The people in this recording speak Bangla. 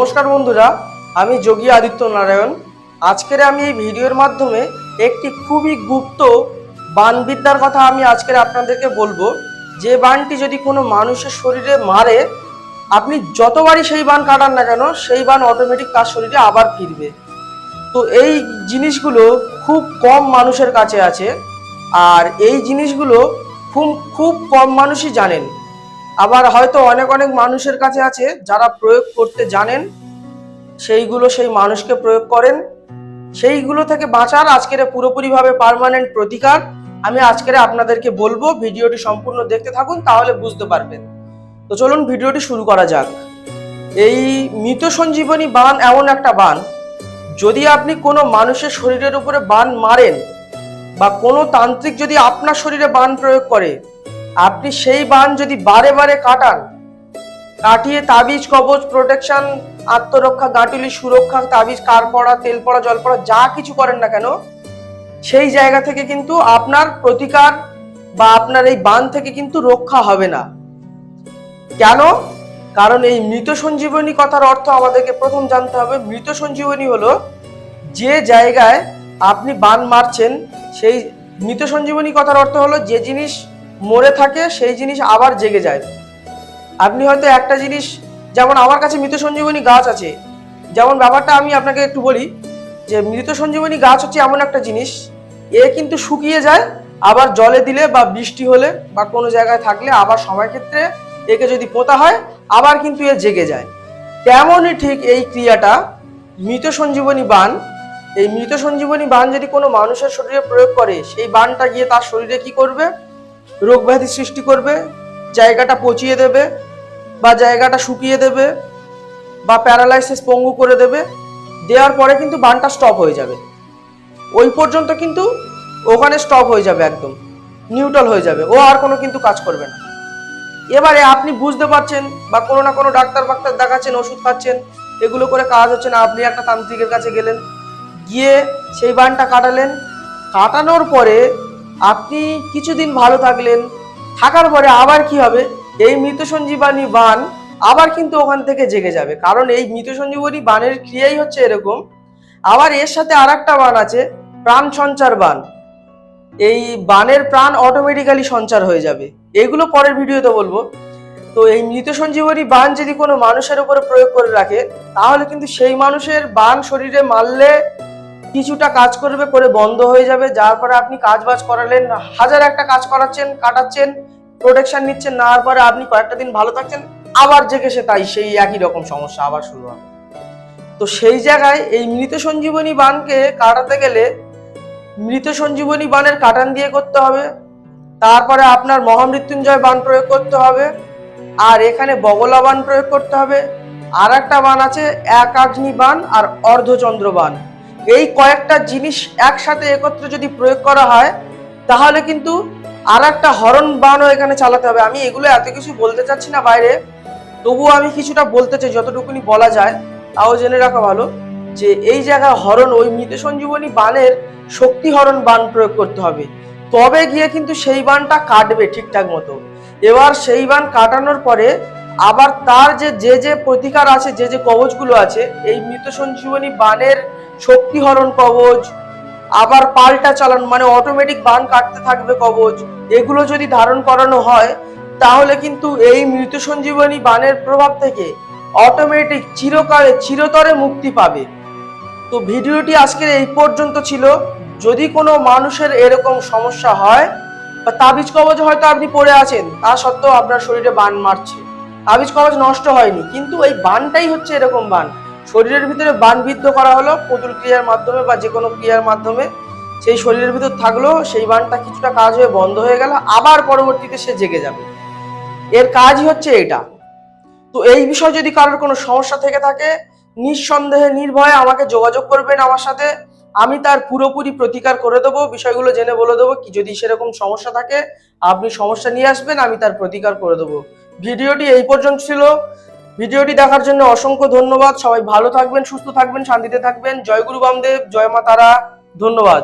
নমস্কার বন্ধুরা, আমি যোগী আদিত্য নারায়ণ। আজকের আমি এই ভিডিওর মাধ্যমে একটি খুবই গুপ্ত বানবিদ্যার কথা আমি আজকের আপনাদেরকে বলবো। যে বানটি যদি কোনো মানুষের শরীরে মারে, আপনি যতবারই সেই বান কাটান না কেন, সেই বান অটোমেটিক তার শরীরে আবার ফিরবে। তো এই জিনিসগুলো খুব কম মানুষের কাছে আছে, আর এই জিনিসগুলো খুব কম মানুষই জানেন। আবার হয়তো অনেক মানুষের কাছে আছে যারা প্রয়োগ করতে জানেন, সেইগুলো সেই মানুষকে প্রয়োগ করেন। সেইগুলো থেকে বাঁচার আজকের পুরোপুরিভাবে পার্মানেন্ট প্রতিকার আমি আজকের আপনাদেরকে বলবো। ভিডিওটি সম্পূর্ণ দেখতে থাকুন, তাহলে বুঝতে পারবেন। তো চলুন ভিডিওটি শুরু করা যাক। এই মৃত সঞ্জীবনী বান এমন একটা বান, যদি আপনি কোনো মানুষের শরীরের উপরে বান মারেন বা কোনো তান্ত্রিক যদি আপনার শরীরে বান প্রয়োগ করে, আপনি সেই বান যদি বারে বারে কাটান, কাটিয়ে তাবিজ, কবচ, প্রোটেকশন, আত্মরক্ষা, গাঁটুলি সুরক্ষা, তাবিজ, কার পড়া, তেল পড়া, জল পড়া, যা কিছু করেন না কেন, সেই জায়গা থেকে কিন্তু আপনার প্রতিকার বা আপনার এই বান থেকে কিন্তু রক্ষা হবে না। কেন? কারণ এই মৃত সঞ্জীবনী কথার অর্থ আমাদেরকে প্রথম জানতে হবে। মৃত সঞ্জীবনী হলো যে জায়গায় আপনি বান মারছেন, সেই মৃত সঞ্জীবনী কথার অর্থ হলো যে জিনিস মরে থাকে সেই জিনিস আবার জেগে যায়। আপনি হয়তো একটা জিনিস, যেমন আমার কাছে মৃত সঞ্জীবনী গাছ আছে, যেমন ব্যাপারটা আমি আপনাকে একটু বলি যে মৃত সঞ্জীবনী গাছ হচ্ছে এমন একটা জিনিস, এ কিন্তু শুকিয়ে যায়, আবার জলে দিলে বা বৃষ্টি হলে বা কোনো জায়গায় থাকলে আবার সময় ক্ষেত্রে একে যদি পোঁতা হয়, আবার কিন্তু এ জেগে যায়। তেমনই ঠিক এই ক্রিয়াটা মৃত সঞ্জীবনী বান। এই মৃত সঞ্জীবনী বান যদি কোনো মানুষের শরীরে প্রয়োগ করে, সেই বানটা গিয়ে তার শরীরে কি করবে? রোগ ব্যাধি সৃষ্টি করবে, জায়গাটা পচিয়ে দেবে বা জায়গাটা শুকিয়ে দেবে বা প্যারালাইসিস, পঙ্গু করে দেবে। দেওয়ার পরে কিন্তু বানটা স্টপ হয়ে যাবে। ওই পর্যন্ত কিন্তু ওখানে স্টপ হয়ে যাবে, একদম নিউট্রাল হয়ে যাবে, ও আর কোনো কিন্তু কাজ করবে না। এবারে আপনি বুঝতে পারছেন বা কোনো না কোনো ডাক্তার দেখাচ্ছেন, ওষুধ খাচ্ছেন, এগুলো করে কাজ হচ্ছে না। আপনি একটা তান্ত্রিকের কাছে গেলেন, গিয়ে সেই বানটা কাটালেন। কাটানোর পরে আপনি কিছুদিন ভালো থাকলেন, থাকার পরে আবার কি হবে? এই মৃত সঞ্জীবনী বান আবার কিন্তু ওখান থেকে জেগে যাবে। কারণ এই মৃত সঞ্জীবনী বানের ক্রিয়াই হচ্ছে এরকম। আবার এর সাথে আর একটা বান আছে, প্রাণ সঞ্চার বান। এই বানের প্রাণ অটোমেটিক্যালি সঞ্চার হয়ে যাবে। এগুলো পরের ভিডিওতে বলবো। তো এই মৃত সঞ্জীবনী বান যদি কোনো মানুষের উপরে প্রয়োগ করে রাখে, তাহলে কিন্তু সেই মানুষের বান শরীরে মারলে কিছুটা কাজ করবে, করে বন্ধ হয়ে যাবে। যার পরে আপনি কাজ বাজ করালেন, হাজার একটা কাজ করাচ্ছেন, কাটাচ্ছেন, প্রোটেকশন নিচ্ছেন, নেওয়ার পরে আপনি কয়েকটা দিন ভালো থাকছেন, আবার জেগে সে তাই সেই একই রকম সমস্যা আবার শুরু হবে। তো সেই জায়গায় এই মৃত সঞ্জীবনী বানকে কাটাতে গেলে মৃত সঞ্জীবনী বানের কাটান দিয়ে করতে হবে। তারপরে আপনার মহামৃত্যুঞ্জয় বান প্রয়োগ করতে হবে, আর এখানে বগলা বান প্রয়োগ করতে হবে। আর একটা বান আছে একাগ্নি বান আর অর্ধচন্দ্র বান। এই কয়েকটা জিনিস একসাথে একত্রে যদি প্রয়োগ করা হয়, তাহলে কিন্তু আর একটা হরণ বানও এখানে চালাতে হবে। আমি এগুলো এত কিছু বলতে চাচ্ছি না বাইরে, তবুও আমি কিছুটা বলতে চাই, যতটুকুনি বলা যায় তাও জেনে রাখা ভালো যে এই জায়গায় হরণ, ওই মৃত সঞ্জীবনী বানের শক্তি হরণ বান প্রয়োগ করতে হবে, তবে গিয়ে কিন্তু সেই বানটা কাটবে ঠিকঠাক মতো। এবার সেই বান কাটানোর পরে আবার তার যে প্রতিকার আছে, যে কবচগুলো আছে, এই মৃত সঞ্জীবনী বানের শক্তি হরণ কবচ, আবার পাল্টা চালান মানে অটোমেটিক বান কাটতে থাকবে কবচ, এগুলো যদি ধারণ করানো হয়, তাহলে কিন্তু এই মৃত সঞ্জীবনী বানের প্রভাব থেকে অটোমেটিক চিরতরে মুক্তি পাবে। তো ভিডিওটি আজকের এই পর্যন্ত ছিল। যদি কোনো মানুষের এরকম সমস্যা হয় বা তাবিজ কবচ হয়তো আপনি পড়ে আছেন, তা সত্ত্বেও আপনার শরীরে বান মারছে, তাবিজ কবচ নষ্ট হয়নি, কিন্তু এই বানটাই হচ্ছে এরকম বান, শরীরের ভিতরে বান বিদ্ধ করা হলো পুতুল ক্রিয়ার মাধ্যমে বা যে কোনো ক্রিয়ার মাধ্যমে, সেই শরীরের ভিতর থাকলো, সেই বানটা কিছুটা কাজ হয়ে বন্ধ হয়ে গেল, আবার পরবর্তীতে সে জেগে যাবে। এর কাজই হচ্ছে এটা। তো এই বিষয়ে যদি কারোর কোনো সমস্যা থেকে থাকে, নিঃসন্দেহে নির্ভয়ে আমাকে যোগাযোগ করবেন আমার সাথে, আমি তার পুরোপুরি প্রতিকার করে দেবো, বিষয়গুলো জেনে বলে দেবো কি যদি সেরকম সমস্যা থাকে আপনি সমস্যা নিয়ে আসবেন, আমি তার প্রতিকার করে দেবো। ভিডিওটি এই পর্যন্ত ছিল। ভিডিওটি দেখার জন্য অসংখ্য ধন্যবাদ। সবাই ভালো থাকবেন, সুস্থ থাকবেন, শান্তিতে থাকবেন। জয় গুরু বামদেব, জয় মা তারা। ধন্যবাদ।